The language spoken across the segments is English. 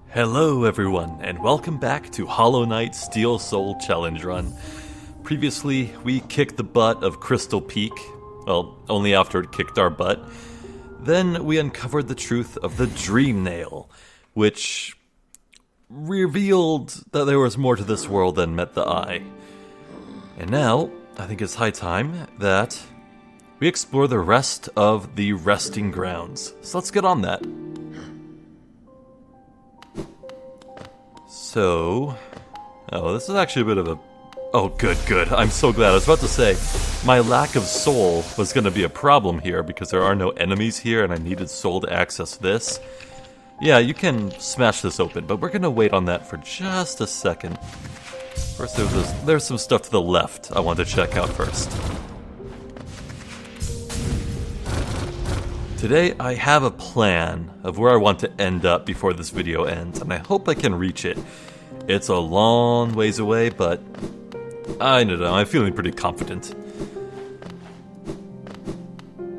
Hello everyone, and welcome back to Hollow Knight Steel Soul Challenge Run. Previously, we kicked the butt of Crystal Peak, well, only after it kicked our butt. Then we uncovered the truth of the Dream Nail, which revealed that there was more to this world than met the eye. And now, I think it's high time that we explore the rest of the resting grounds. So let's get on that. So, this is actually a bit of a... Oh, good. I'm so glad. I was about to say, my lack of soul was going to be a problem here because there are no enemies here and I needed soul to access this. Yeah, you can smash this open, but we're going to wait on that for just a second. First, there's some stuff to the left I want to check out first. Today, I have a plan of where I want to end up before this video ends, and I hope I can reach it. It's a long ways away, but I don't know, I'm feeling pretty confident.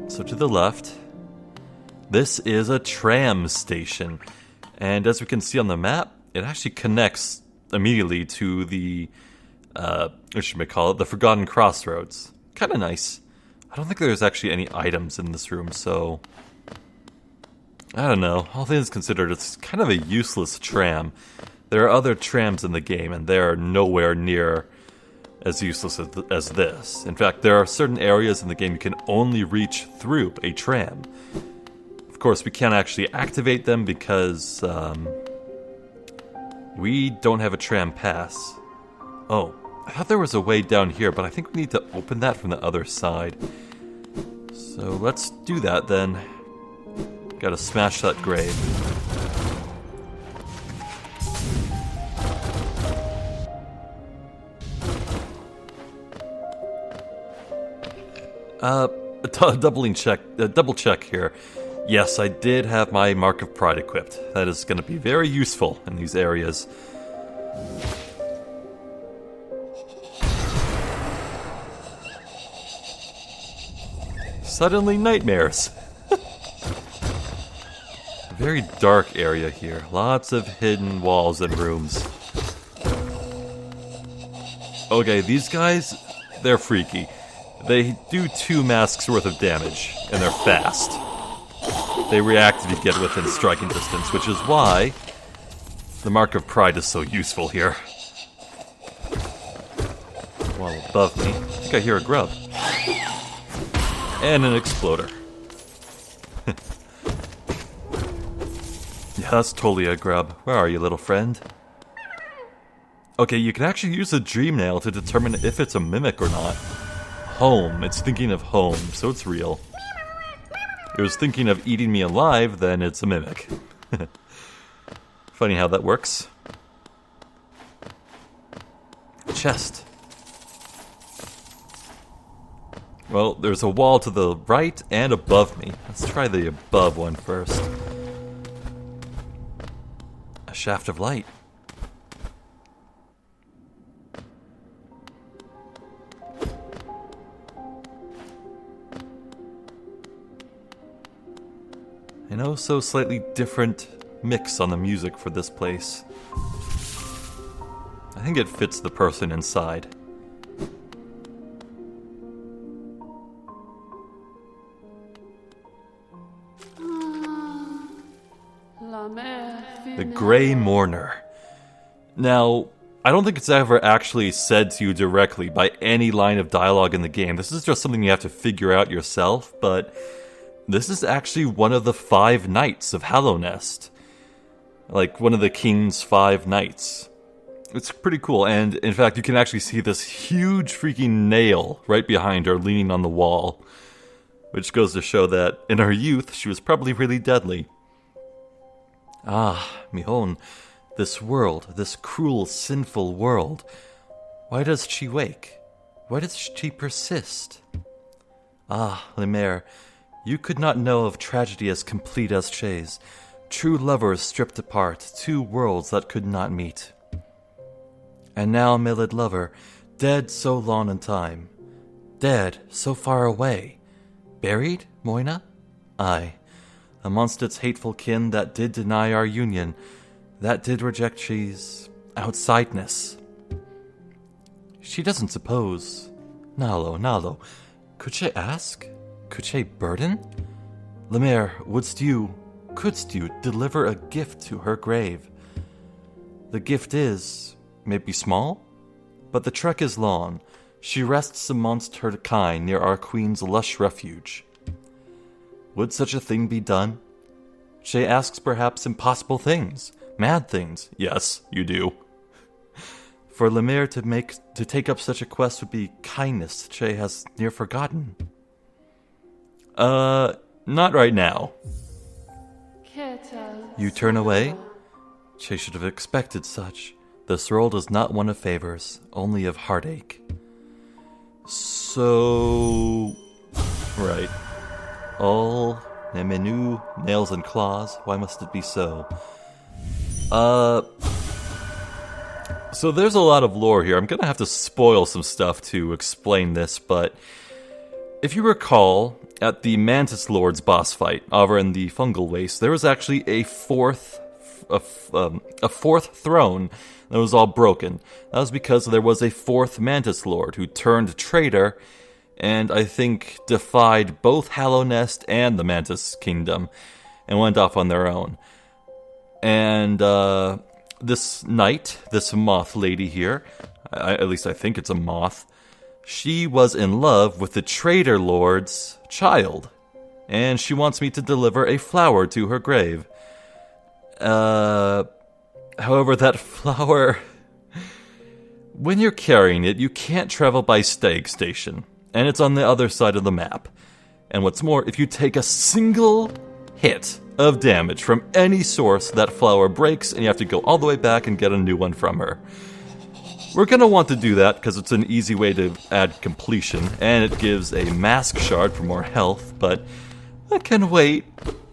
So to the left, this is a tram station, and as we can see on the map, it actually connects immediately to the, what should we call it, the Forgotten Crossroads. Kinda nice. I don't think there's actually any items in this room, so... I don't know. All things considered, it's kind of a useless tram. There are other trams in the game, and they are nowhere near as useless as this. In fact, there are certain areas in the game you can only reach through a tram. Of course, we can't actually activate them because we don't have a tram pass. Oh, I thought there was a way down here, but I think we need to open that from the other side. So let's do that then. Gotta smash that grave. Double check here. Yes, I did have my Mark of Pride equipped. That is going to be very useful in these areas. Suddenly nightmares. Very dark area here. Lots of hidden walls and rooms. Okay, these guys, they're freaky. They do 2 masks worth of damage, and they're fast. They react if you get within striking distance, which is why the Mark of Pride is so useful here. While above me, I think I hear a grub. And an exploder. Yeah, that's totally a grub. Where are you, little friend? Okay, you can actually use the Dream Nail to determine if it's a mimic or not. Home. It's thinking of home, so it's real. It was thinking of eating me alive, then it's a mimic. Funny how that works. Chest. Well, there's a wall to the right and above me. Let's try the above one first. A shaft of light. An oh so slightly different mix on the music for this place. I think it fits the person inside. The Grey Mourner. Now, I don't think it's ever actually said to you directly by any line of dialogue in the game. This is just something you have to figure out yourself, but this is actually one of the 5 knights of Hallownest. Like, one of the king's 5 knights. It's pretty cool, and in fact, you can actually see this huge freaking nail right behind her leaning on the wall. Which goes to show that, in her youth, she was probably really deadly. Ah, Mihon, this world, this cruel, sinful world. Why does she wake? Why does she persist? Ah, Lemaire, you could not know of tragedy as complete as Chay's. True lovers stripped apart, 2 worlds that could not meet. And now, milled lover, dead so long in time, dead so far away, Buried, Moina? Aye. Amongst its hateful kin that did deny our union, that did reject she's outsideness. She doesn't suppose. Nalo, could she ask? Could she burden? Lemaire, couldst you deliver a gift to her grave? The gift is, maybe small, but the trek is long. She rests amongst her kind near our queen's lush refuge. Would such a thing be done? She asks perhaps impossible things, mad things. Yes, you do. For Lemaire to take up such a quest would be kindness Che has near forgotten. Not right now. You turn away? Che should have expected such. This world is not one of favors, only of heartache. So... Right. All nemenu, nails and claws, why must it be so? So there's a lot of lore here. I'm gonna have to spoil some stuff to explain this, but if you recall, at the Mantis Lord's boss fight over in the Fungal Waste, there was actually a fourth throne that was all broken. That was because there was a fourth Mantis Lord who turned traitor and I think defied both Hallownest and the Mantis Kingdom and went off on their own. And this knight, this moth lady here, at least I think it's a moth, she was in love with the traitor lord's child, and she wants me to deliver a flower to her grave. However, that flower, when you're carrying it, you can't travel by STAG station, and it's on the other side of the map. And what's more, if you take a single hit of damage from any source, that flower breaks, and you have to go all the way back and get a new one from her. We're going to want to do that because it's an easy way to add completion, and it gives a mask shard for more health, but that can wait.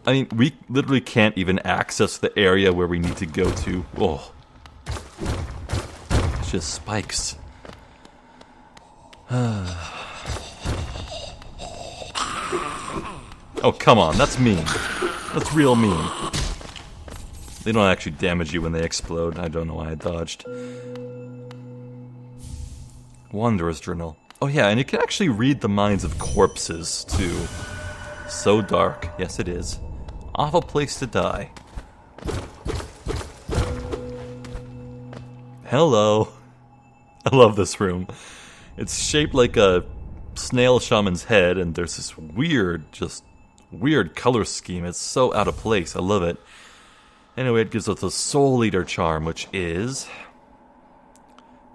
I mean, we literally can't even access the area where we need to go to. Oh. It's just spikes. Oh, come on, that's mean. That's real mean. They don't actually damage you when they explode. I don't know why I dodged. Wanderer's Journal. Oh yeah, and you can actually read the minds of corpses, too. So dark. Yes, it is. Awful place to die. Hello. I love this room. It's shaped like a snail shaman's head, and there's this weird color scheme. It's so out of place. I love it. Anyway, it gives us a Soul Eater charm, which is...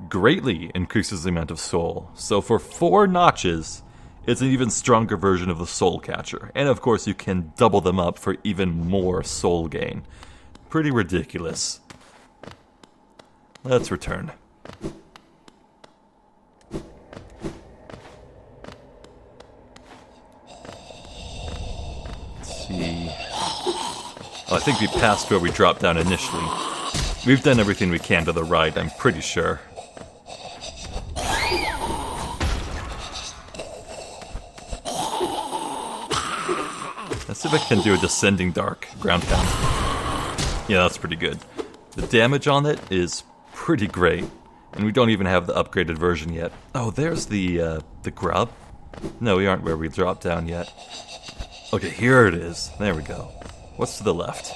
greatly increases the amount of soul. So for 4 notches, it's an even stronger version of the Soul Catcher. And of course, you can double them up for even more soul gain. Pretty ridiculous. Let's return. Let's see. Oh, I think we passed where we dropped down initially. We've done everything we can to the right, I'm pretty sure. Let's see if I can do a Descending Dark ground pound. Yeah, that's pretty good. The damage on it is pretty great, and we don't even have the upgraded version yet. Oh, there's the grub. No, we aren't where we dropped down yet. Okay, here it is. There we go. What's to the left?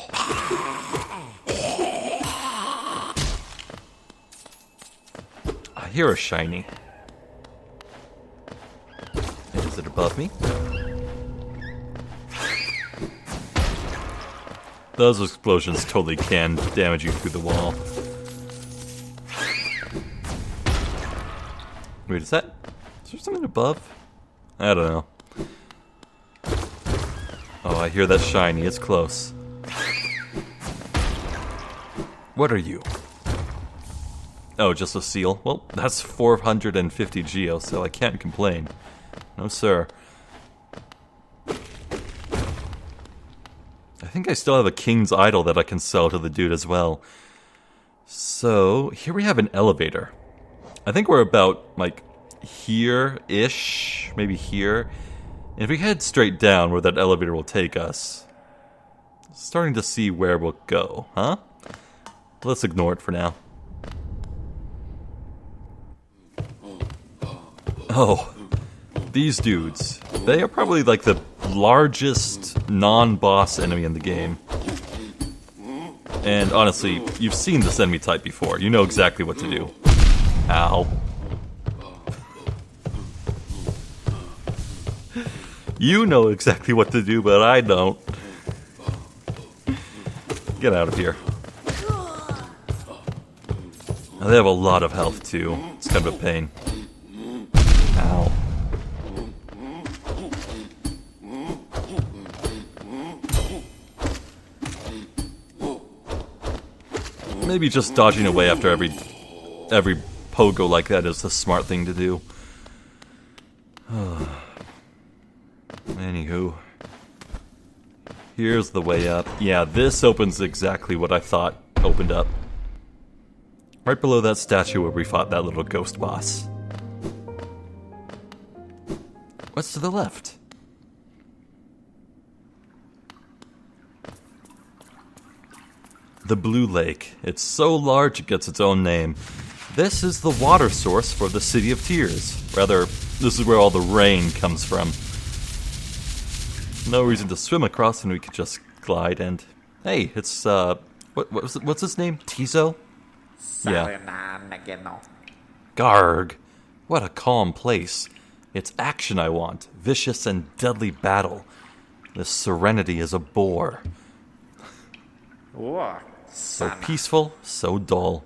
I hear a shiny. Is it above me? Those explosions totally can damage you through the wall. Wait, is there something above? I don't know. Oh, I hear that shiny. It's close. What are you? Oh, just a seal? Well, that's 450 geo, so I can't complain. No, sir. I think I still have a King's Idol that I can sell to the dude as well. So, here we have an elevator. I think we're about, like, here-ish, maybe here. If we head straight down where that elevator will take us, starting to see where we'll go, huh? Let's ignore it for now. Oh, these dudes. They are probably like the largest non-boss enemy in the game. And honestly, you've seen this enemy type before. You know exactly what to do. Ow. You know exactly what to do, but I don't. Get out of here. Now, they have a lot of health, too. It's kind of a pain. Ow. Maybe just dodging away after every pogo like that is the smart thing to do. Anywho. Here's the way up. Yeah, this opens exactly what I thought opened up. Right below that statue where we fought that little ghost boss. What's to the left? The Blue Lake. It's so large it gets its own name. This is the water source for the City of Tears. Rather, this is where all the rain comes from. No reason to swim across, and we could just glide and... Hey, it's, what's his name? Tizo? Yeah. Garg. What a calm place. It's action I want. Vicious and deadly battle. This serenity is a bore. So peaceful, so dull.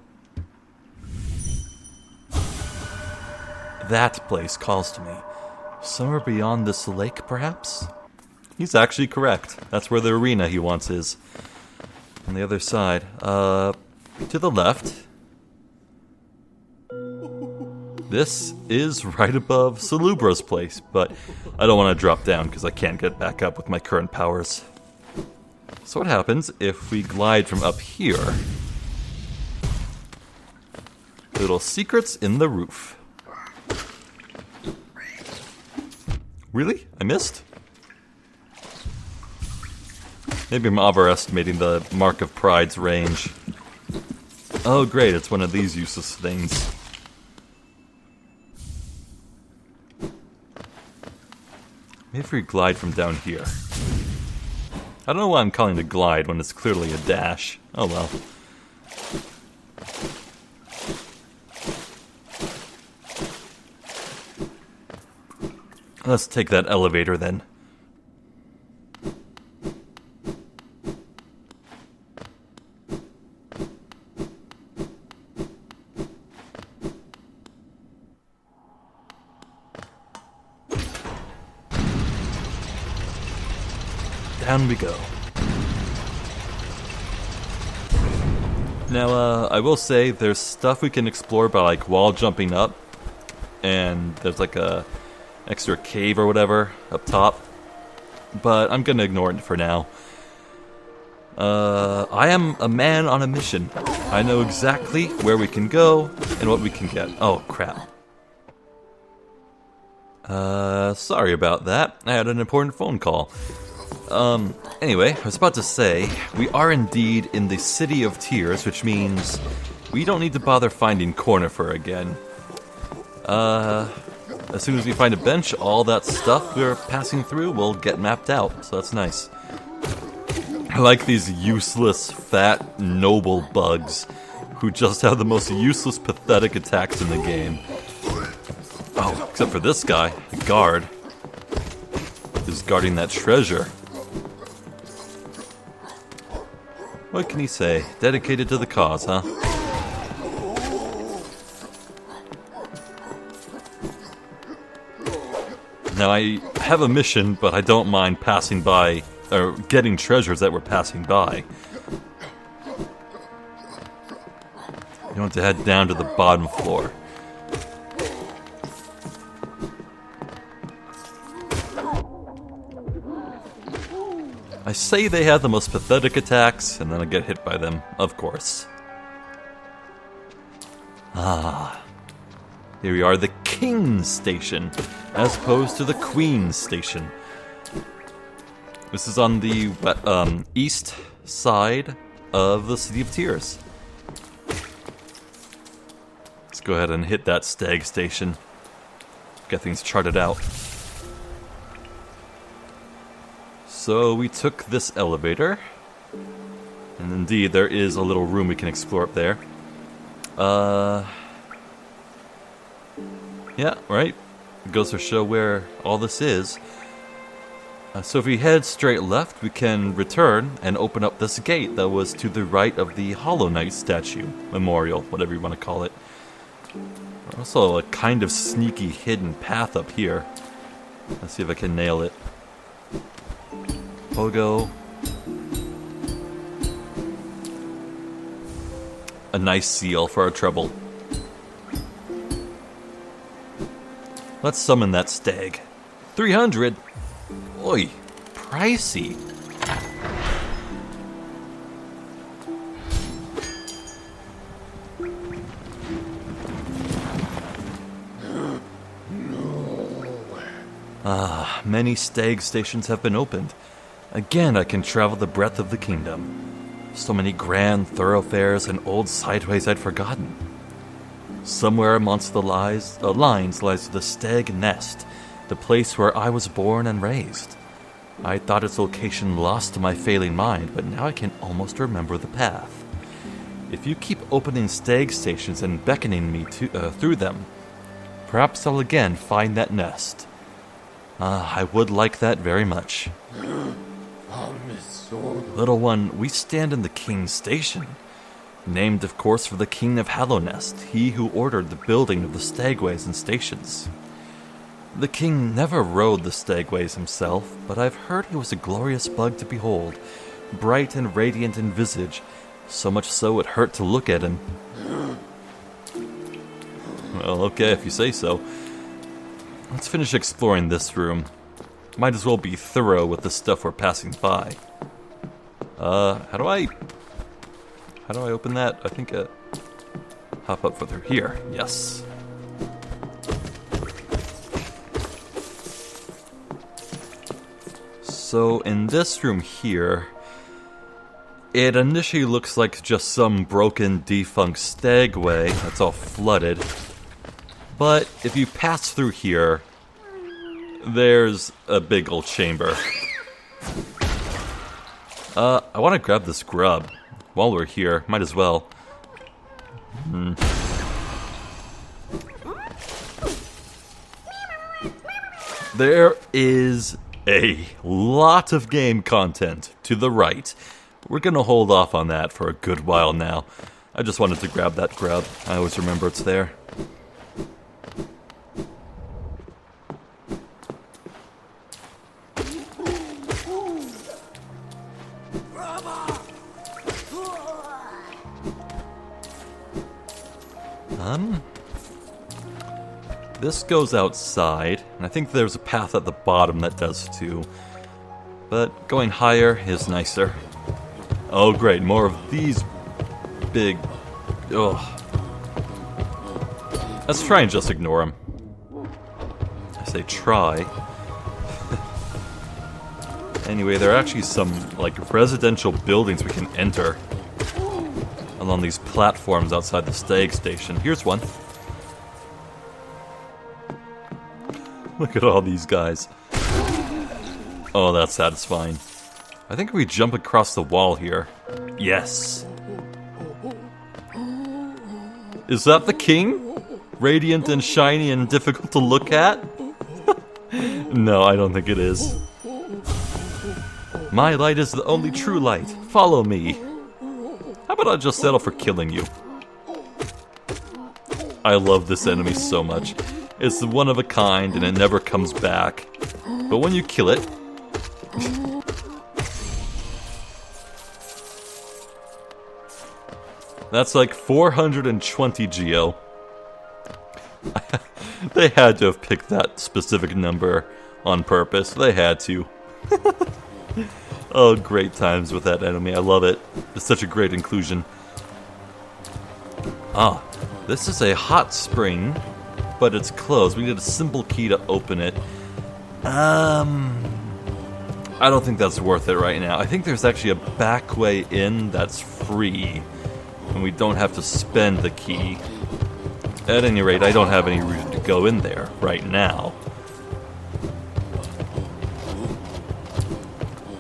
That place calls to me. Somewhere beyond this lake, perhaps? He's actually correct. That's where the arena he wants is. On the other side. To the left. This is right above Salubra's place, but I don't want to drop down because I can't get back up with my current powers. So what happens if we glide from up here? Little secrets in the roof. Really? I missed? Maybe I'm overestimating the Mark of Pride's range. Oh great, it's one of these useless things. Maybe if we glide from down here. I don't know why I'm calling it a glide when it's clearly a dash. Oh well. Let's take that elevator then. Down we go. Now, I will say there's stuff we can explore by like wall jumping up, and there's like a extra cave or whatever up top, but I'm gonna ignore it for now. I am a man on a mission. I know exactly where we can go and what we can get. Oh crap. Sorry about that. I had an important phone call. Anyway, I was about to say, we are indeed in the City of Tears, which means we don't need to bother finding Cornifer again. As soon as we find a bench, all that stuff we're passing through will get mapped out, so that's nice. I like these useless, fat, noble bugs who just have the most useless, pathetic attacks in the game. Oh, except for this guy, the guard, who's guarding that treasure. What can he say? Dedicated to the cause, huh? Now, I have a mission, but I don't mind passing by, or getting treasures that we're passing by. You want to head down to the bottom floor. I say they have the most pathetic attacks, and then I get hit by them, of course. Ah. Here we are, the King's Station. as opposed to the Queen Station. This is on the east side of the City of Tears. Let's go ahead and hit that STAG station. Get things charted out. So we took this elevator. And indeed, there is a little room we can explore up there. Yeah, right? It goes to show where all this is. So if we head straight left, we can return and open up this gate that was to the right of the Hollow Knight statue, memorial, whatever you want to call it. Also a kind of sneaky hidden path up here. Let's see if I can nail it. Pogo. A nice seal for our trouble. Let's summon that stag. 300? Oi, pricey. Many stag stations have been opened. Again, I can travel the breadth of the kingdom. So many grand thoroughfares and old sideways I'd forgotten. Somewhere amongst the lines lies the Stag Nest, the place where I was born and raised. I thought its location lost to my failing mind, but now I can almost remember the path. If you keep opening stag stations and beckoning me through them, perhaps I'll again find that nest. I would like that very much. Little one, we stand in the King's Station. Named, of course, for the King of Hallownest, he who ordered the building of the stagways and stations. The king never rode the stagways himself, but I've heard he was a glorious bug to behold, bright and radiant in visage, so much so it hurt to look at him. Well, okay, if you say so. Let's finish exploring this room. Might as well be thorough with the stuff we're passing by. How do I open that? I think, hop up through here. Yes. So, in this room here, it initially looks like just some broken, defunct stagway that's all flooded. But if you pass through here, there's a big old chamber. I want to grab this grub. While we're here, might as well. There is a lot of game content to the right. We're gonna hold off on that for a good while now. I just wanted to grab that grub. I always remember it's there. This goes outside, and I think there's a path at the bottom that does too. But going higher is nicer. Oh great, more of these big... Ugh. Let's try and just ignore them. I say try. Anyway, there are actually some, like, residential buildings we can enter along these platforms outside the stag station. Here's one. Look at all these guys. Oh, that's satisfying. I think we jump across the wall here. Yes. Is that the king? Radiant and shiny and difficult to look at? No, I don't think it is. My light is the only true light. Follow me. How about I just settle for killing you? I love this enemy so much. It's one of a kind and it never comes back. But when you kill it... That's like 420 Geo. They had to have picked that specific number on purpose. They had to. Oh, great times with that enemy. I love it. It's such a great inclusion. Ah, this is a hot spring but it's closed. We need a simple key to open it. I don't think that's worth it right now. I think there's actually a back way in that's free, and we don't have to spend the key. At any rate, I don't have any reason to go in there right now.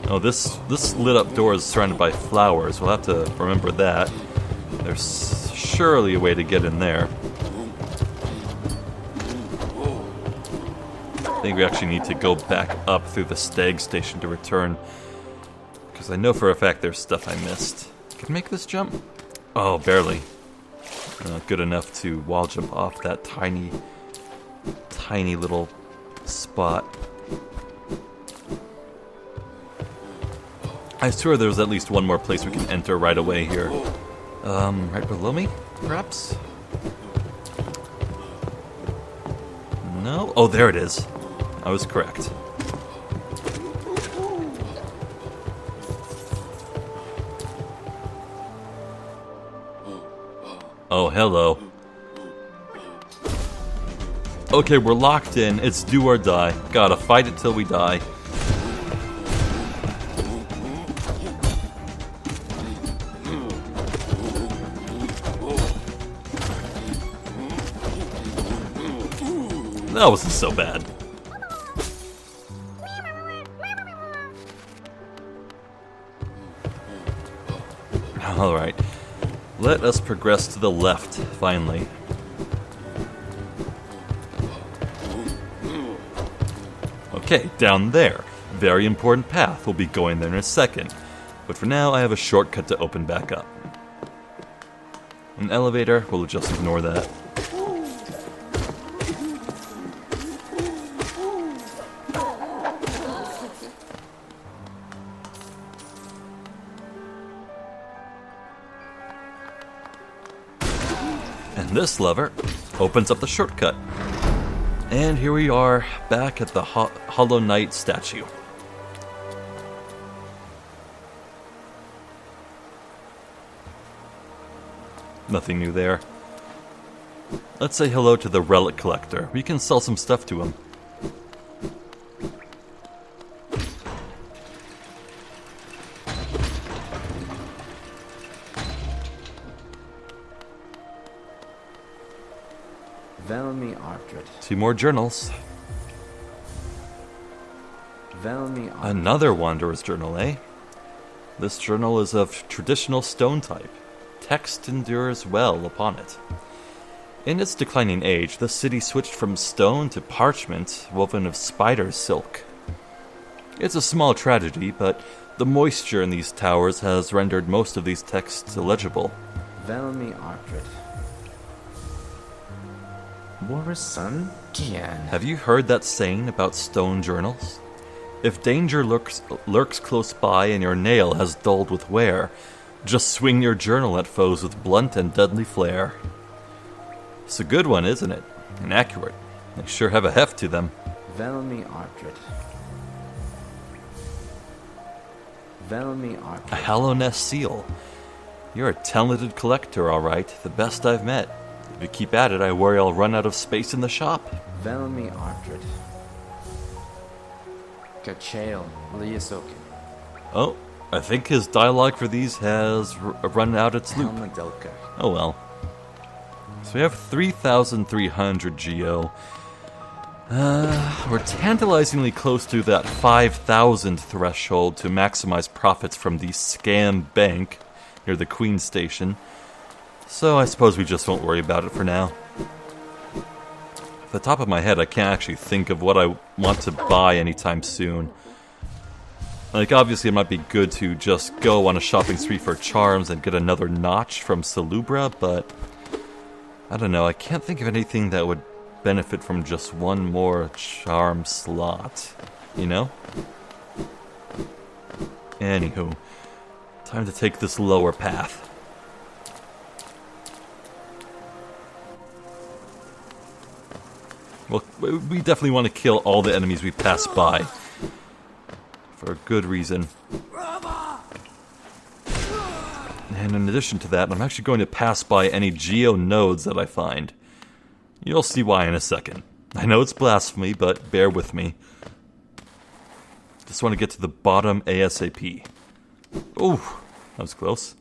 Oh, this lit up door is surrounded by flowers. We'll have to remember that. There's surely a way to get in there. I think we actually need to go back up through the STAG station to return, because I know for a fact there's stuff I missed. Can I make this jump? Oh, barely. Not good enough to wall jump off that tiny little spot. I swear there's at least one more place we can enter right away here. Right below me, perhaps? No? Oh, there it is. I was correct. Oh, hello. Okay, we're locked in. It's do or die. Gotta fight it till we die. That wasn't so bad. Alright. Let us progress to the left, finally. Okay, down there. Very important path. We'll be going there in a second. But for now, I have a shortcut to open back up. An elevator, we'll just ignore that. And this lever opens up the shortcut. And here we are, back at the Hollow Knight statue. Nothing new there. Let's say hello to the relic collector. We can sell some stuff to him. Two more journals. Another Wanderer's Journal, eh? This journal is of traditional stone type. Text endures well upon it. In its declining age, the city switched from stone to parchment woven of spider silk. It's a small tragedy, but the moisture in these towers has rendered most of these texts illegible. Have you heard that saying about stone journals? If danger lurks close by and your nail has dulled with wear, just swing your journal at foes with blunt and deadly flare. It's a good one, isn't it? And accurate. They sure have a heft to them. A Hallownest seal. You're a talented collector, all right. The best I've met. If you keep at it, I worry I'll run out of space in the shop. Oh, I think his dialogue for these has run out its loop. Oh well. So we have 3,300 GO. We're tantalizingly close to that 5,000 threshold to maximize profits from the scam bank near the Queen Station. So I suppose we just won't worry about it for now. Off the top of my head, I can't actually think of what I want to buy anytime soon. Like, obviously it might be good to just go on a shopping spree for charms and get another notch from Salubra, but I don't know, I can't think of anything that would benefit from just one more charm slot, you know? Anywho, time to take this lower path. Well, we definitely want to kill all the enemies we pass by. For a good reason. And in addition to that, I'm actually going to pass by any geo nodes that I find. You'll see why in a second. I know it's blasphemy, but bear with me. Just want to get to the bottom ASAP. Ooh, that was close.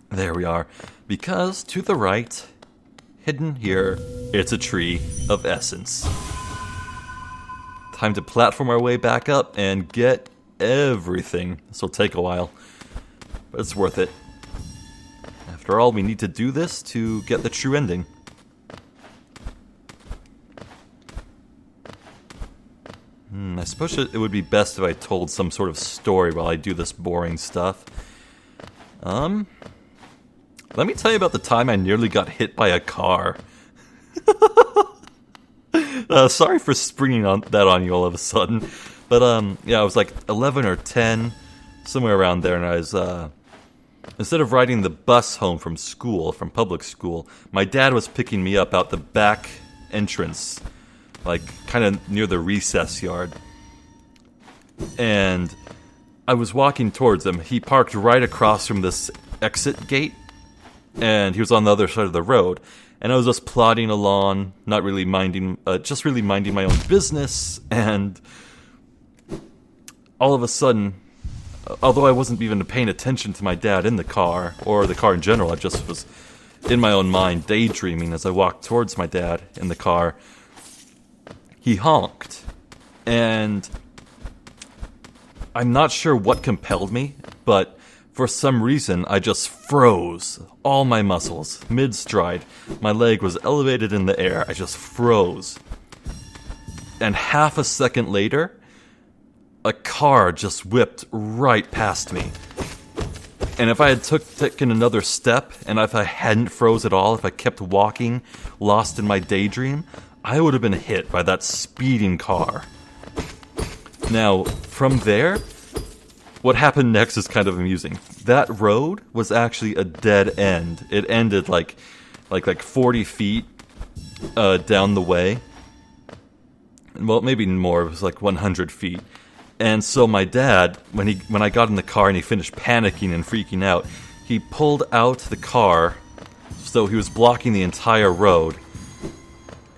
There we are. Because to the right, hidden here, it's a tree of essence. Time to platform our way back up and get everything. This will take a while, but it's worth it. After all, we need to do this to get the true ending. I suppose it would be best if I told some sort of story while I do this boring stuff. Let me tell you about the time I nearly got hit by a car. Sorry for springing that on you all of a sudden. But, yeah, I was like 11 or 10, somewhere around there, and I was, instead of riding the bus home from school, from public school, my dad was picking me up out the back entrance, like, kind of near the recess yard. And I was walking towards him. He parked right across from this exit gate, and he was on the other side of the road. And I was just plodding along, not really minding, just really minding my own business, and all of a sudden, although I wasn't even paying attention to my dad in the car, or the car in general, I just was in my own mind daydreaming as I walked towards my dad in the car. He honked, and I'm not sure what compelled me, but for some reason I just froze. All my muscles, mid-stride, my leg was elevated in the air, I just froze. And half a second later, a car just whipped right past me. And if I had taken another step, and if I hadn't froze at all, if I kept walking, lost in my daydream, I would have been hit by that speeding car. Now, from there, what happened next is kind of amusing. That road was actually a dead end. It ended like 40 feet down the way. Well, maybe more. It was like 100 feet. And so my dad, when I got in the car and he finished panicking and freaking out, he pulled out the car, so he was blocking the entire road.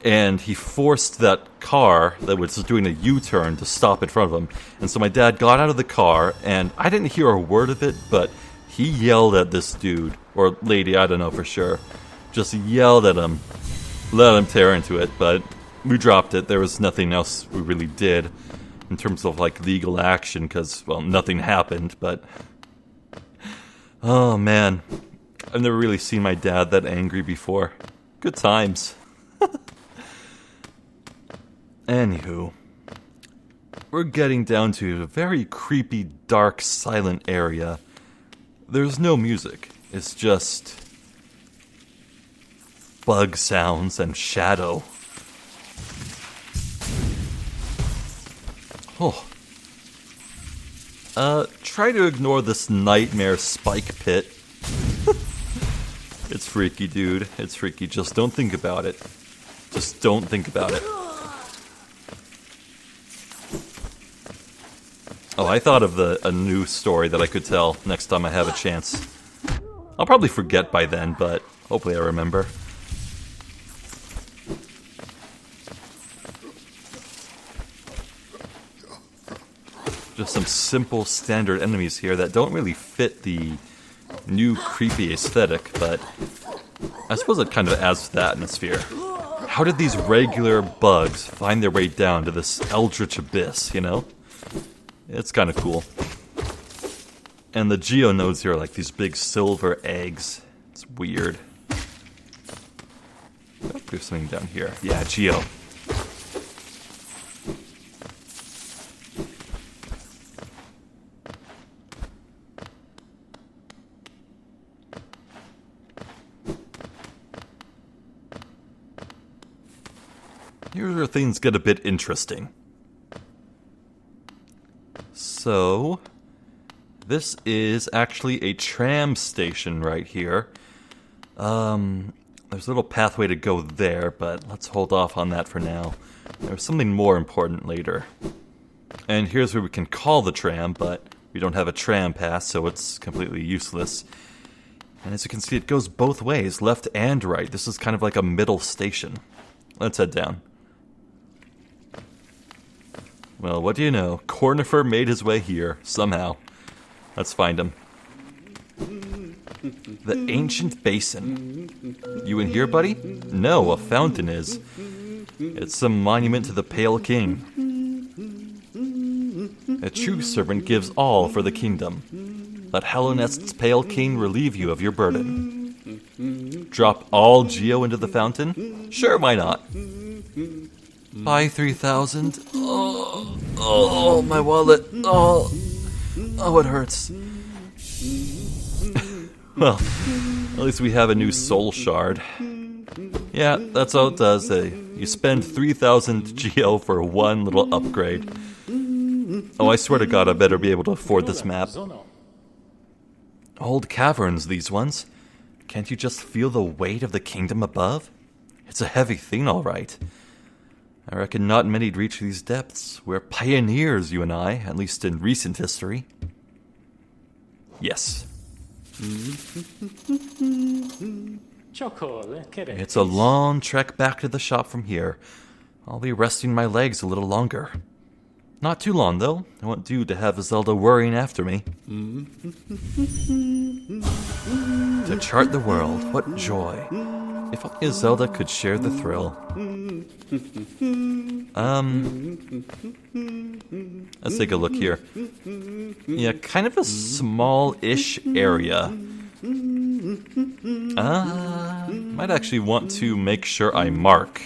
And he forced that car that was doing a U-turn to stop in front of him. And so my dad got out of the car, and I didn't hear a word of it, but he yelled at this dude, or lady, I don't know for sure. Just yelled at him, let him tear into it, but we dropped it. There was nothing else we really did in terms of, like, legal action, because, well, nothing happened, but... Oh, man. I've never really seen my dad that angry before. Good times. Anywho, we're getting down to a very creepy, dark, silent area. There's no music. It's just bug sounds and shadow. Oh. Try to ignore this nightmare spike pit. It's freaky, dude. It's freaky. Just don't think about it. Just don't think about it. Oh, I thought of a new story that I could tell next time I have a chance. I'll probably forget by then, but hopefully I remember. Just some simple standard enemies here that don't really fit the new creepy aesthetic, but I suppose it kind of adds to the atmosphere. How did these regular bugs find their way down to this eldritch abyss, you know? It's kind of cool. And the geonodes here are like these big silver eggs. It's weird. Oh, there's something down here. Yeah, geo. Here's where things get a bit interesting. So, this is actually a tram station right here. There's a little pathway to go there, but let's hold off on that for now. There's something more important later. And here's where we can call the tram, but we don't have a tram pass, so it's completely useless. And as you can see, it goes both ways, left and right. This is kind of like a middle station. Let's head down. Well, what do you know? Cornifer made his way here, somehow. Let's find him. The ancient basin. You in here, buddy? No, a fountain is. It's some monument to the Pale King. A true servant gives all for the kingdom. Let Hallownest's Pale King relieve you of your burden. Drop all Geo into the fountain? Sure, why not? Buy 3,000. Oh, my wallet. Oh, it hurts. Well, at least we have a new soul shard. Yeah, that's how it does. You spend 3,000 Geo for one little upgrade. Oh, I swear to God, I better be able to afford this map. Old caverns, these ones. Can't you just feel the weight of the kingdom above? It's a heavy thing, all right. I reckon not many'd reach these depths. We're pioneers, you and I, at least in recent history. Yes. It's a long trek back to the shop from here. I'll be resting my legs a little longer. Not too long, though. I won't do to have Zelda worrying after me. To chart the world, what joy. If only Zelda could share the thrill. Let's take a look here. Yeah, kind of a small-ish area. Might actually want to make sure I mark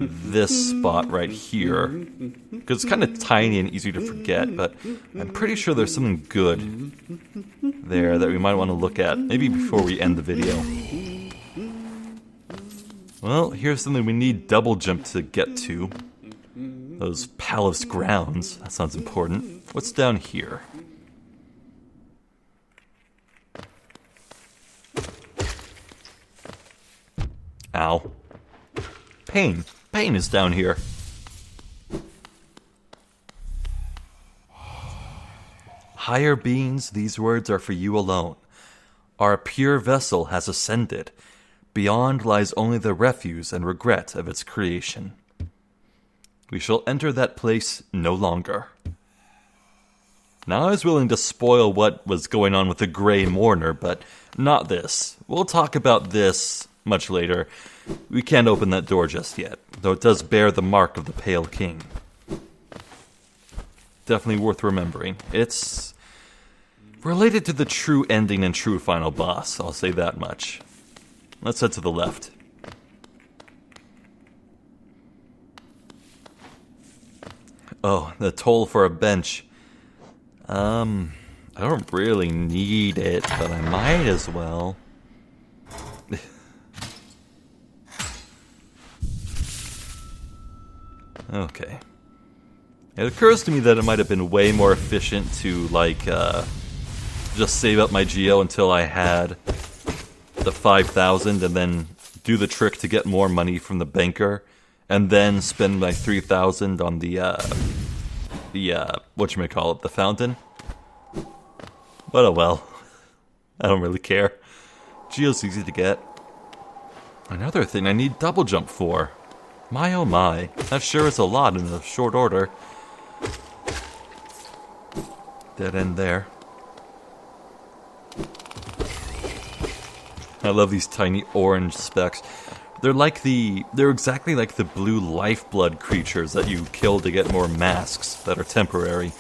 this spot right here, because it's kind of tiny and easy to forget, but I'm pretty sure there's something good there that we might want to look at, maybe before we end the video. Well, here's something we need double jump to get to. Those palace grounds, that sounds important. What's down here? Ow. Pain. Pain is down here. Higher beings, these words are for you alone. Our pure vessel has ascended. Beyond lies only the refuse and regret of its creation. We shall enter that place no longer. Now I was willing to spoil what was going on with the Grey Mourner, but not this. We'll talk about this much later. We can't open that door just yet, though it does bear the mark of the Pale King. Definitely worth remembering. It's related to the true ending and true final boss, I'll say that much. Let's head to the left. Oh, the toll for a bench. I don't really need it, but I might as well. Okay. It occurs to me that it might have been way more efficient to, like, just save up my Geo until I had the 5,000 and then do the trick to get more money from the banker and then spend my 3,000 on the whatchamacallit, the fountain. But oh well. I don't really care. Geo's easy to get. Another thing I need double jump for. My oh my, that sure is a lot in a short order. Dead end there. I love these tiny orange specks. They're exactly like the blue lifeblood creatures that you kill to get more masks that are temporary.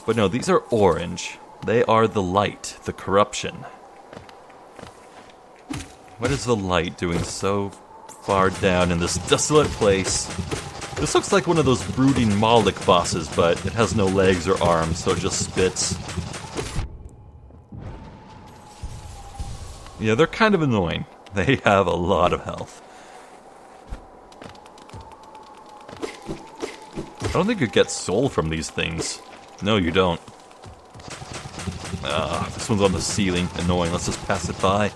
But no, these are orange. They are the light, the corruption. What is the light doing so far down in this desolate place? This looks like one of those brooding Moloch bosses, but it has no legs or arms, so it just spits. Yeah, they're kind of annoying. They have a lot of health. I don't think you get soul from these things. No, you don't. This one's on the ceiling. Annoying. Let's just pass it by.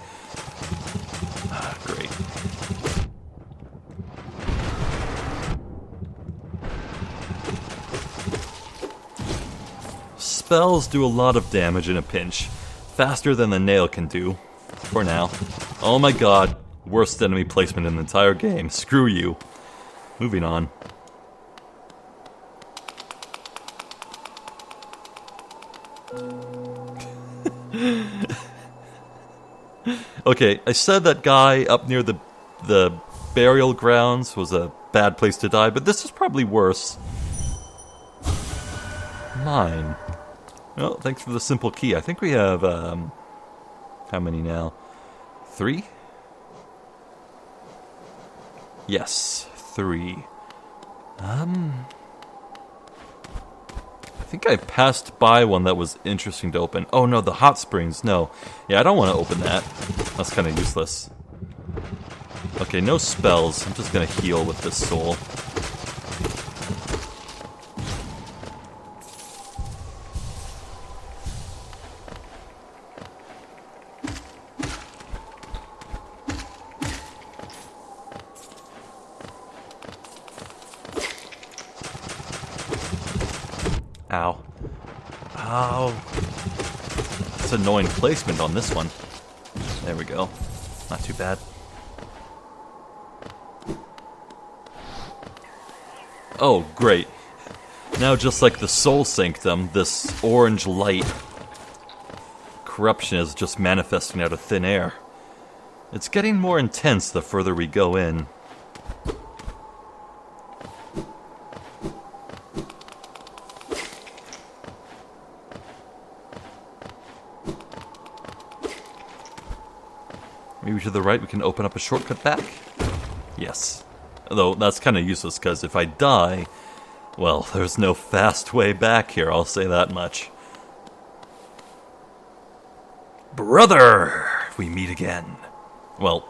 Great. Spells do a lot of damage in a pinch. Faster than the nail can do. for now. Oh my god. Worst enemy placement in the entire game. Screw you. Moving on. Okay, I said that guy up near the burial grounds was a bad place to die, but this is probably worse. Mine. Well, thanks for the simple key. I think we have, how many now? 3? Yes, 3. I think I passed by one that was interesting to open. Oh no, the hot springs, no. Yeah, I don't want to open that. That's kind of useless. Okay, no spells. I'm just gonna heal with this soul. Ow. Ow. That's annoying placement on this one. There we go. Not too bad. Oh, great. Now just like the Soul Sanctum, this orange light corruption is just manifesting out of thin air. It's getting more intense the further we go in. Maybe to the right we can open up a shortcut back? Yes. Though that's kind of useless, because if I die, well, there's no fast way back here, I'll say that much. Brother! We meet again. Well,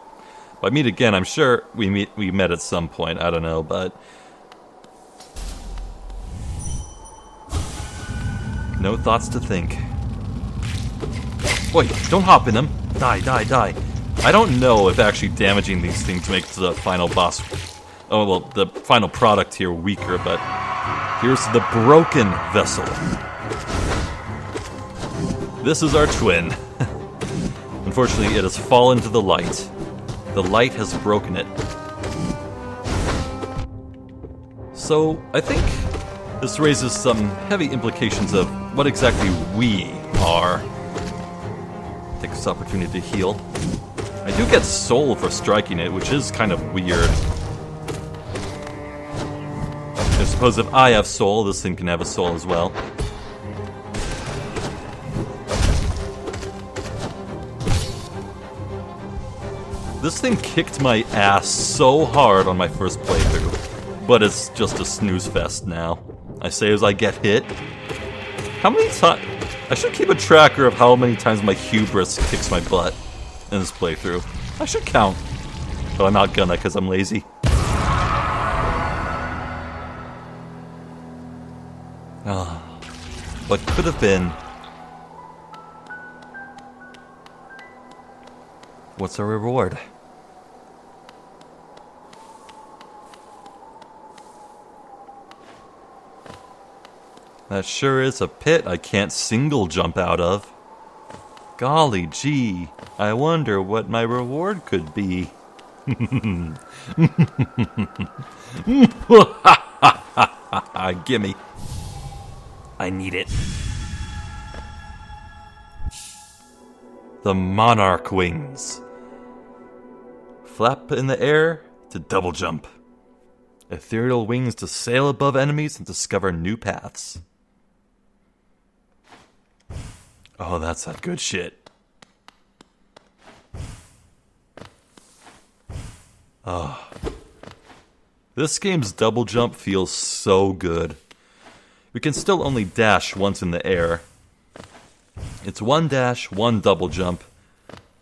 by meet again, I'm sure we met at some point, I don't know, but... no thoughts to think. Wait, don't hop in them! Die, die, die! I don't know if actually damaging these things makes the final boss... oh, well, the final product here weaker, but... here's the broken vessel. This is our twin. Unfortunately, it has fallen to the light. The light has broken it. So, I think this raises some heavy implications of what exactly we are. Take this opportunity to heal. I do get soul for striking it, which is kind of weird. I suppose if I have soul, this thing can have a soul as well. This thing kicked my ass so hard on my first playthrough, but it's just a snooze fest now. I say as I get hit. How many times... I should keep a tracker of how many times my hubris kicks my butt in this playthrough. I should count, but I'm not gonna because I'm lazy. Ah, what could have been? What's our reward? That sure is a pit I can't single jump out of. Golly gee, I wonder what my reward could be. Gimme. I need it. The Monarch Wings. Flap in the air to double jump. Ethereal wings to sail above enemies and discover new paths. Oh, that's that good shit. Oh. This game's double jump feels so good. We can still only dash once in the air. It's one dash, one double jump.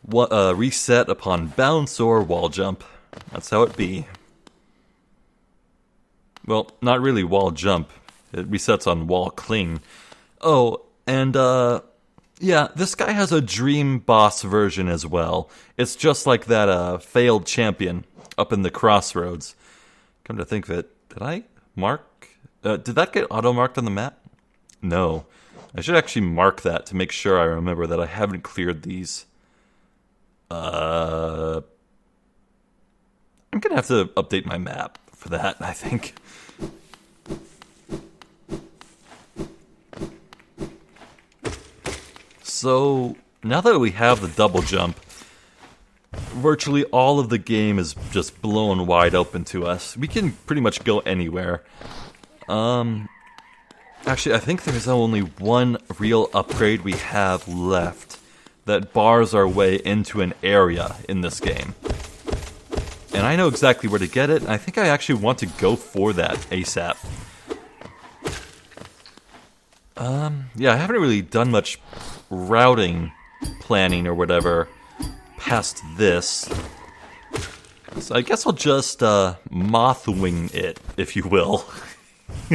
Reset upon bounce or wall jump. That's how it be. Well, not really wall jump. It resets on wall cling. Oh, and yeah, this guy has a dream boss version as well. It's just like that failed champion up in the crossroads. Come to think of it, did I mark? Did that get auto-marked on the map? No. I should actually mark that to make sure I remember that I haven't cleared these. I'm gonna have to update my map for that, I think. So, now that we have the double jump, virtually all of the game is just blown wide open to us. We can pretty much go anywhere. Actually, I think there's only one real upgrade we have left that bars our way into an area in this game. And I know exactly where to get it, and I think I actually want to go for that ASAP. Yeah, I haven't really done much routing planning or whatever past this. So I guess I'll just mothwing it, if you will.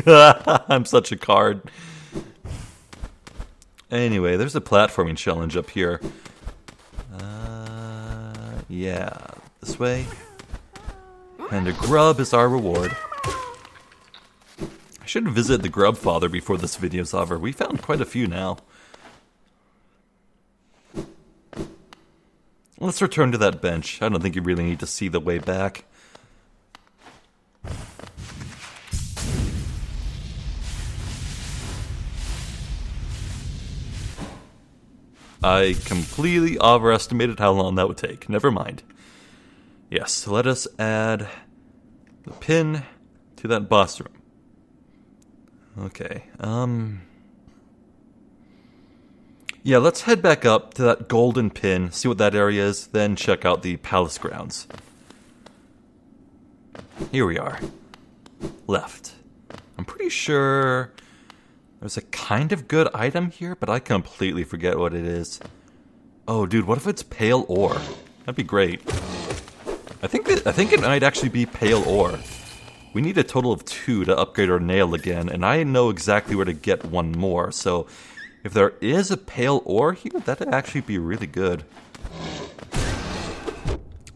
I'm such a card. Anyway, there's a platforming challenge up here. Yeah, this way. And a grub is our reward. I should visit the grub father before this video's over. We found quite a few now. Let's return to that bench. I don't think you really need to see the way back. I completely overestimated how long that would take. Never mind. Yes, let us add the pin to that boss room. Okay, yeah, let's head back up to that golden pin, see what that area is, then check out the palace grounds. Here we are. Left. I'm pretty sure there's a kind of good item here, but I completely forget what it is. Oh, dude, what if it's pale ore? That'd be great. I think it might actually be pale ore. We need a total of 2 to upgrade our nail again, and I know exactly where to get one more, so if there is a pale ore here, that'd actually be really good.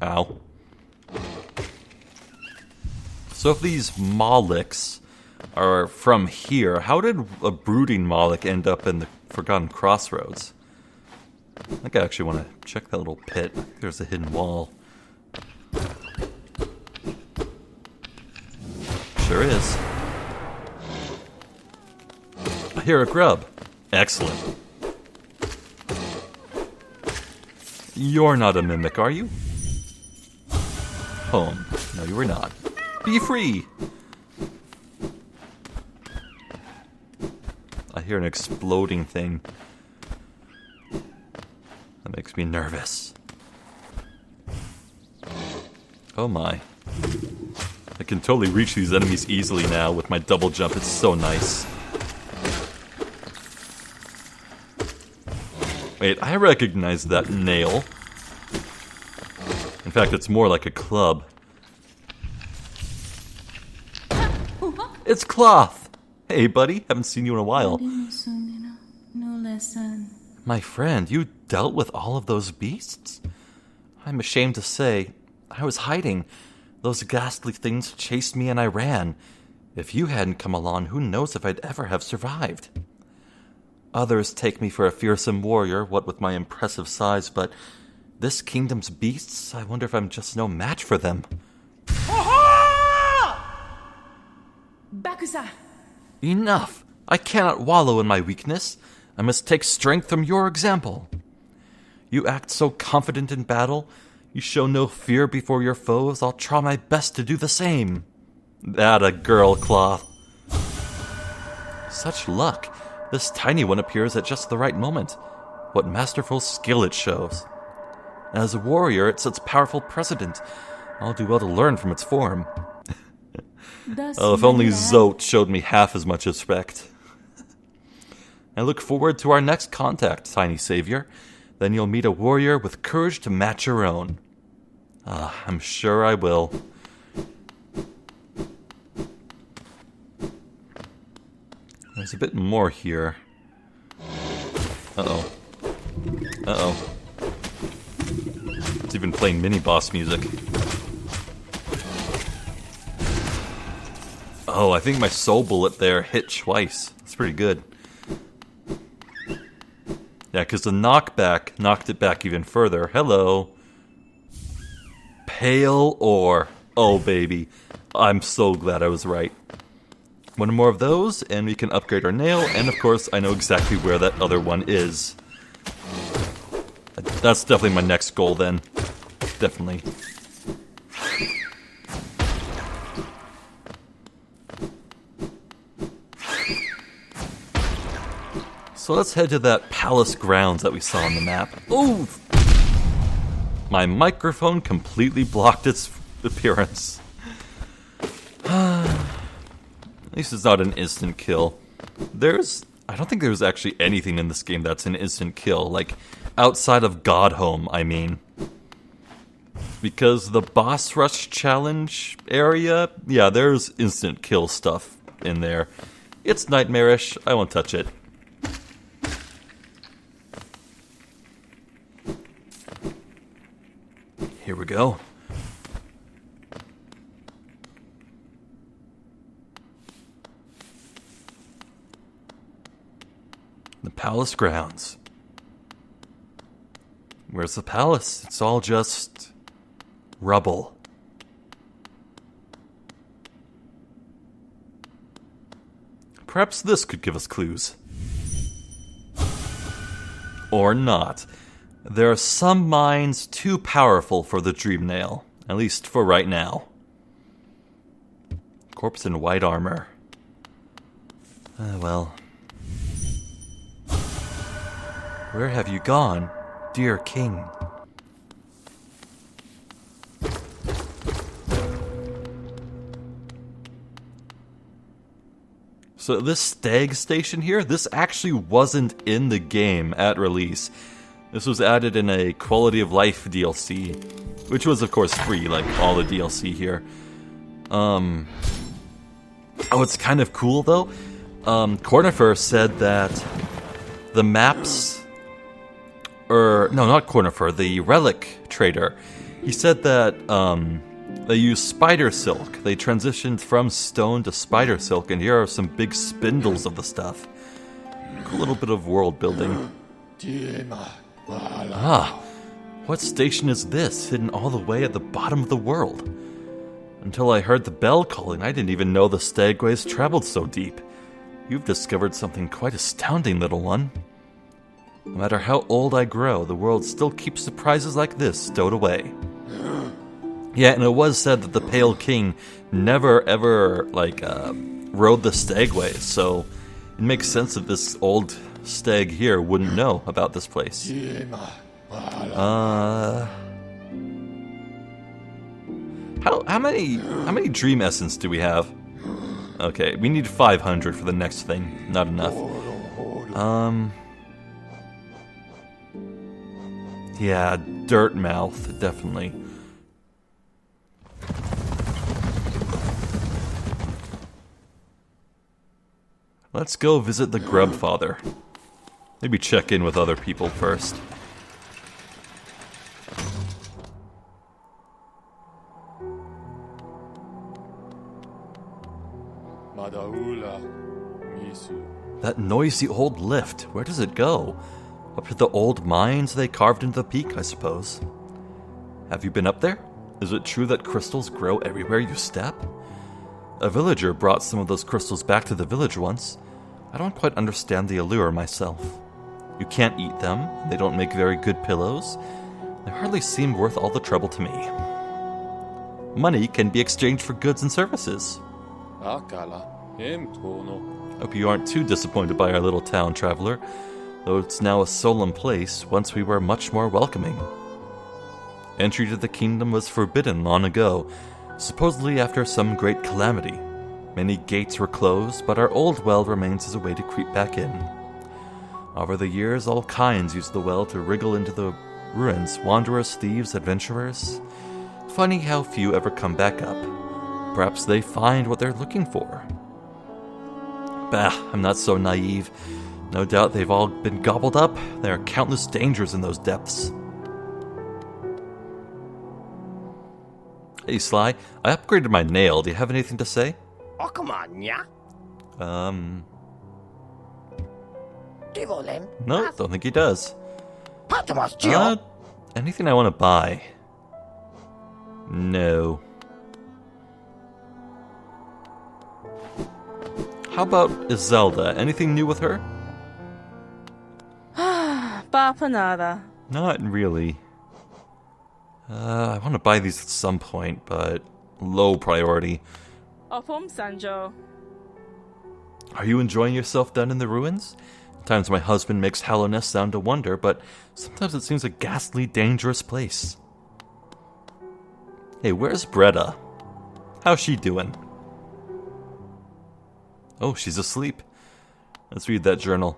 Ow. So if these Molochs are from here, how did a brooding Moloch end up in the Forgotten Crossroads? I think I actually want to check that little pit. There's a hidden wall. Sure is. I hear a grub. Excellent. You're not a mimic, are you? Home. No, you are not. Be free! I hear an exploding thing. That makes me nervous. Oh my. I can totally reach these enemies easily now with my double jump. It's so nice. Wait, I recognize that nail. In fact, it's more like a club. It's Cloth! Hey, buddy. Haven't seen you in a while. My friend, you dealt with all of those beasts? I'm ashamed to say, I was hiding. Those ghastly things chased me and I ran. If you hadn't come along, who knows if I'd ever have survived. Others take me for a fearsome warrior, what with my impressive size, but this kingdom's beasts, I wonder if I'm just no match for them. Bakusa! Enough! I cannot wallow in my weakness. I must take strength from your example. You act so confident in battle. You show no fear before your foes. I'll try my best to do the same. That a girl, Cloth. Such luck. This tiny one appears at just the right moment. What masterful skill it shows. As a warrior, it sets powerful precedent. I'll do well to learn from its form. Oh, if only Zote showed me half as much respect. I look forward to our next contact, tiny savior. Then you'll meet a warrior with courage to match your own. I'm sure I will. There's a bit more here. Uh-oh. Uh-oh. It's even playing mini-boss music. Oh, I think my soul bullet there hit twice. That's pretty good. Yeah, because the knockback knocked it back even further. Hello. pale ore. Oh, baby. I'm so glad I was right. One more of those, and we can upgrade our nail, and of course, I know exactly where that other one is. That's definitely my next goal, then. Definitely. So let's head to that palace grounds that we saw on the map. Oh! My microphone completely blocked its appearance. At least it's not an instant kill. I don't think there's actually anything in this game that's an instant kill. Like, outside of Godhome, I mean. Because the boss rush challenge area, yeah, there's instant kill stuff in there. It's nightmarish. I won't touch it. Here we go. The palace grounds. Where's the palace? It's all just rubble. Perhaps this could give us clues. Or not. There are some minds too powerful for the Dream Nail, at least for right now. Corpse in white armor. Well. Where have you gone, dear king? So this STAG station here, this actually wasn't in the game at release. This was added in a Quality of Life DLC, which was of course free, like all the DLC here. Oh, it's kind of cool though. Cornifer said that the maps, no, not Cornifer, the Relic Trader. He said that they use spider silk. They transitioned from stone to spider silk, and here are some big spindles of the stuff. Cool little bit of world building. Ah, what station is this, hidden all the way at the bottom of the world? Until I heard the bell calling, I didn't even know the stagways traveled so deep. You've discovered something quite astounding, little one. No matter how old I grow, the world still keeps surprises like this stowed away. Yeah, and it was said that the Pale King never ever, rode the stagways, so it makes sense that this old stag here wouldn't know about this place. How many dream essence do we have? Okay, we need 500 for the next thing. Not enough. Yeah, dirt mouth, definitely. Let's go visit the Grubfather. Maybe check in with other people first. That noisy old lift, where does it go? Up to the old mines they carved into the peak, I suppose. Have you been up there? Is it true that crystals grow everywhere you step? A villager brought some of those crystals back to the village once. I don't quite understand the allure myself. You can't eat them, they don't make very good pillows. They hardly seem worth all the trouble to me. Money can be exchanged for goods and services. Hope you aren't too disappointed by our little town, traveler. Though it's now a solemn place, once we were much more welcoming. Entry to the kingdom was forbidden long ago, supposedly after some great calamity. Many gates were closed, but our old well remains as a way to creep back in. Over the years, all kinds used the well to wriggle into the ruins. Wanderers, thieves, adventurers. Funny how few ever come back up. Perhaps they find what they're looking for. Bah, I'm not so naive. No doubt they've all been gobbled up. There are countless dangers in those depths. Hey Sly, I upgraded my nail. Do you have anything to say? Oh, come on, yeah? No, don't think he does. Anything Anything I want to buy. No. How about Izelda? Anything new with her? Papa nada. Not really. I want to buy these at some point, but low priority. Opom Sanjo. Are you enjoying yourself down in the ruins? Sometimes my husband makes Hallownest sound a wonder, but sometimes it seems a ghastly, dangerous place. Hey, where's Bretta? How's she doing? Oh, she's asleep. Let's read that journal.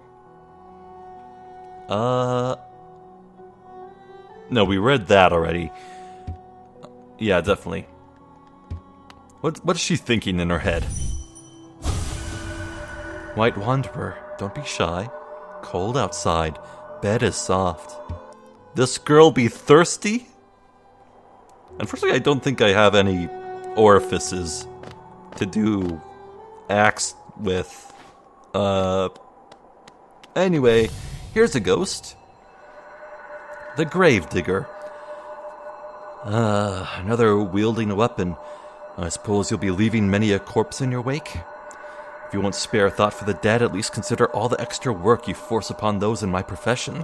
No, we read that already. Yeah, definitely. What's she thinking in her head? White Wanderer, don't be shy. Cold outside. Bed is soft. This girl be thirsty? Unfortunately, I don't think I have any orifices to do acts with. Anyway, here's a ghost. The Gravedigger. Another wielding a weapon. I suppose you'll be leaving many a corpse in your wake? If you won't spare a thought for the dead, at least consider all the extra work you force upon those in my profession.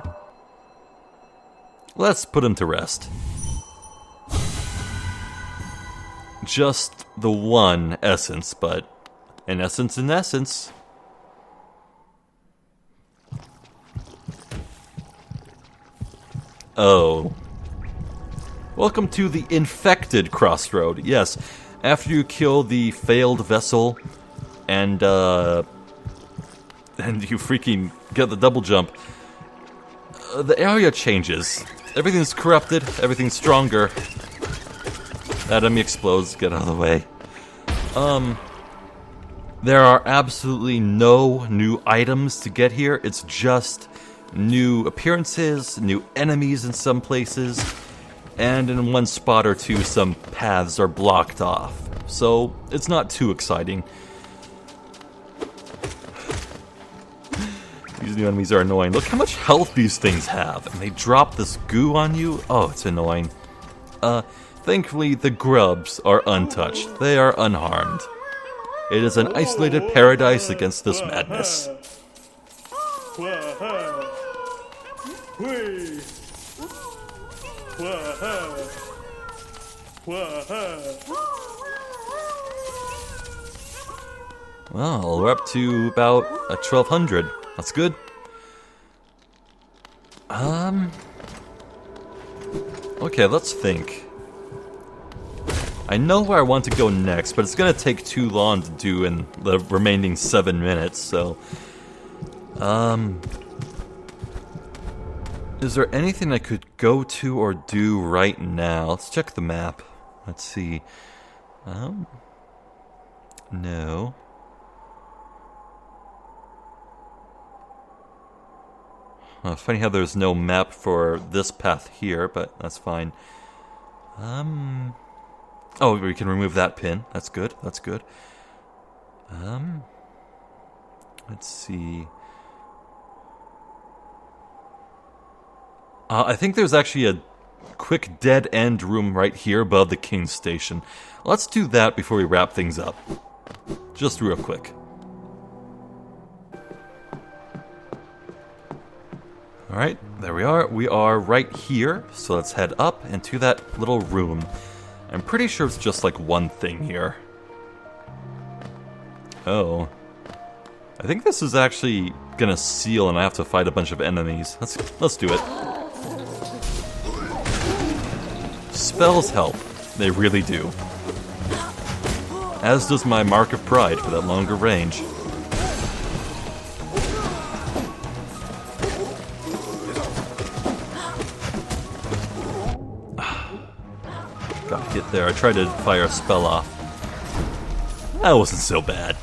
Let's put him to rest. Just the one essence, but an essence in essence. Oh. Welcome to the infected crossroad. Yes, after you kill the failed vessel and you freaking get the double jump, the area changes. Everything's corrupted, everything's stronger. That enemy explodes, get out of the way. There are absolutely no new items to get here. It's just new appearances, new enemies in some places, and in one spot or two some paths are blocked off. So it's not too exciting. These new enemies are annoying. Look how much health these things have, and they drop this goo on you. Oh, it's annoying. Thankfully the grubs are untouched. They are unharmed. It is an isolated paradise against this madness. Well, we're up to about 1200. That's good. Okay, let's think. I know where I want to go next, but it's gonna take too long to do in the remaining 7 minutes, so... Is there anything I could go to or do right now? Let's check the map. Let's see. No. Funny how there's no map for this path here, but that's fine. Oh, we can remove that pin. That's good. That's good. Let's see. I think there's actually a quick dead end room right here above the King's Station. Let's do that before we wrap things up. Just real quick. Alright, there we are. We are right here, so let's head up into that little room. I'm pretty sure it's just like one thing here. Oh. I think this is actually gonna seal and I have to fight a bunch of enemies. Let's do it. Spells help. They really do. As does my mark of pride for that longer range. Gotta get there. I tried to fire a spell off. That wasn't so bad.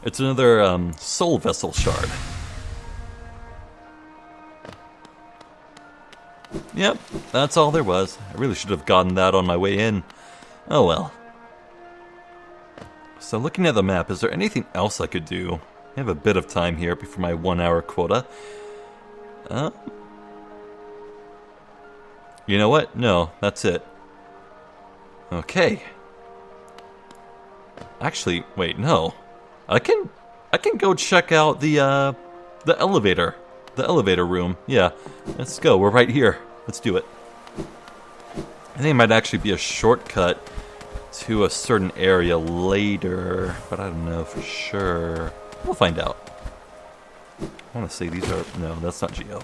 It's another soul vessel shard. Yep, that's all there was. I really should have gotten that on my way in. Oh well. So looking at the map, is there anything else I could do? I have a bit of time here before my 1 hour quota. You know what? No, that's it. Okay. Actually, wait, no. I can go check out the elevator. The elevator room. Yeah. Let's go. We're right here. Let's do it. I think it might actually be a shortcut to a certain area later, but I don't know for sure. We'll find out. I want to say these are... No, that's not Geo.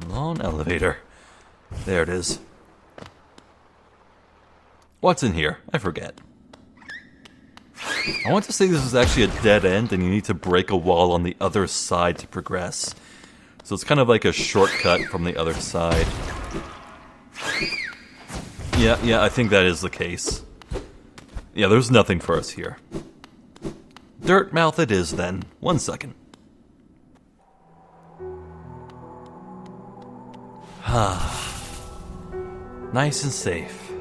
Long elevator. There it is. What's in here? I forget. I want to say this is actually a dead end and you need to break a wall on the other side to progress. So it's kind of like a shortcut from the other side. Yeah, I think that is the case. Yeah, there's nothing for us here. Dirt mouth it is then. 1 second. Nice and safe.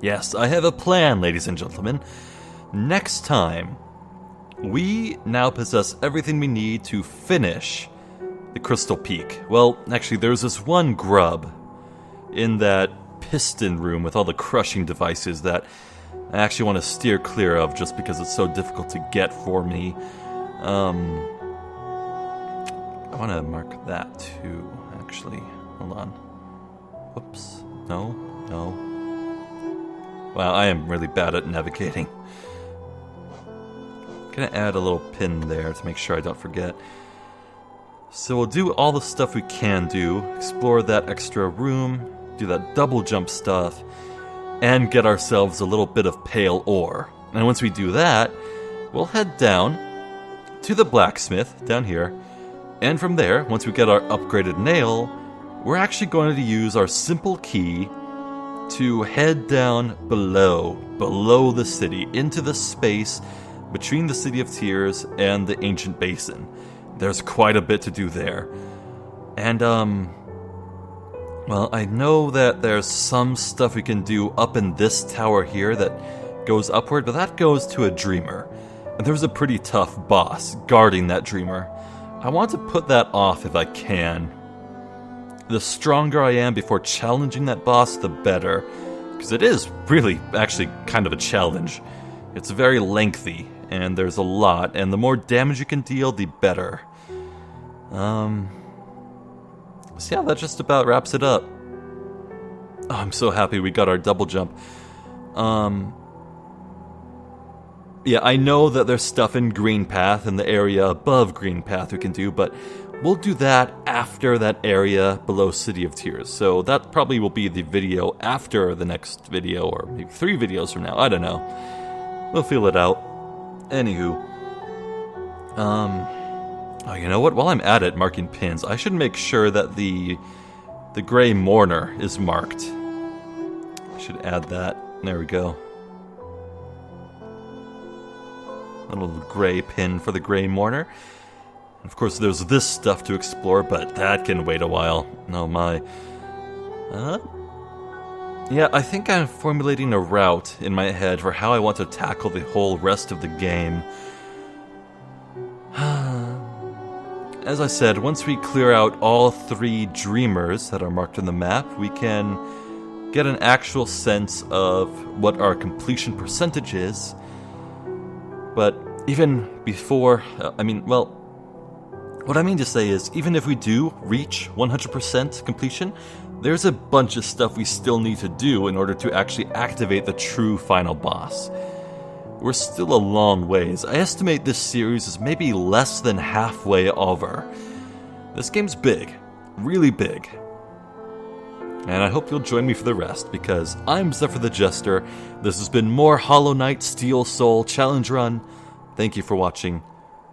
Yes, I have a plan, ladies and gentlemen. Next time, we now possess everything we need to finish the Crystal Peak. Well, actually, there's this one grub in that piston room with all the crushing devices that I actually want to steer clear of just because it's so difficult to get for me. I want to mark that too, actually. Hold on. Whoops. No. Wow, I am really bad at navigating. Gonna add a little pin there to make sure I don't forget. So we'll do all the stuff we can do, explore that extra room, do that double jump stuff, and get ourselves a little bit of pale ore. And once we do that, we'll head down to the blacksmith down here, and from there, once we get our upgraded nail, we're actually going to use our simple key to head down below the city, into the space between the City of Tears and the Ancient Basin. There's quite a bit to do there. And, well, I know that there's some stuff we can do up in this tower here that goes upward, but that goes to a dreamer. And there's a pretty tough boss guarding that dreamer. I want to put that off if I can. The stronger I am before challenging that boss, the better. Because it is really, actually, kind of a challenge. It's very lengthy, and there's a lot, and the more damage you can deal, the better. So yeah, that just about wraps it up. Oh, I'm so happy we got our double jump. Yeah, I know that there's stuff in Green Path and the area above Green Path we can do, but we'll do that after that area below City of Tears. So that probably will be the video after the next video, or maybe 3 videos from now. I don't know. We'll feel it out. Anywho. Oh, you know what? While I'm at it, marking pins, I should make sure that the Gray Mourner is marked. I should add that. There we go. A little gray pin for the Gray Mourner. Of course, there's this stuff to explore, but that can wait a while. Oh my. Yeah, I think I'm formulating a route in my head for how I want to tackle the whole rest of the game. As I said, once we clear out all 3 dreamers that are marked on the map, we can get an actual sense of what our completion percentage is. But even before, what I mean to say is, even if we do reach 100% completion, there's a bunch of stuff we still need to do in order to actually activate the true final boss. We're still a long ways. I estimate this series is maybe less than halfway over. This game's big. Really big. And I hope you'll join me for the rest, because I'm Zephyr the Jester. This has been more Hollow Knight Steel Soul Challenge Run. Thank you for watching.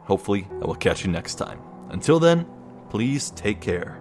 Hopefully, I will catch you next time. Until then, please take care.